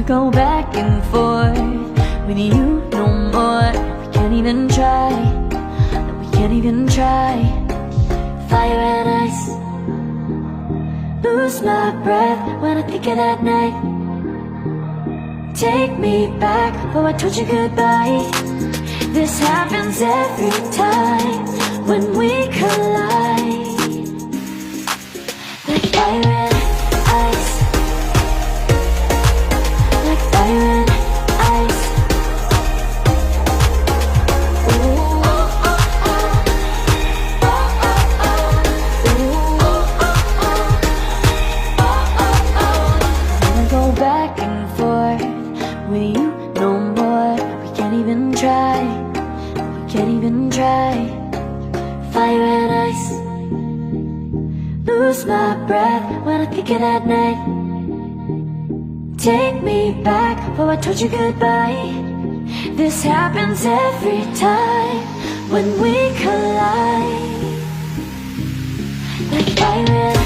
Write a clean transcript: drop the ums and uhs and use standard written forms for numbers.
go back and forth with you no more. We can't even try, no, we can't even try. Fire and ice, lose my breath when I think of that night. Take me back, oh I told you goodbye. This happens every time when we collide. Like fire and ice, like fire and ice. Ooh, oh, oh, oh. Oh, oh, oh. Ooh, oh, oh, oh. Oh, oh, oh. Wanna go back and forth with you no more. We can't even try, we can't even try. Fire and ice, lose my breath when I think of that night. Take me back, oh I told you goodbye. This happens every time when we collide. Like fire and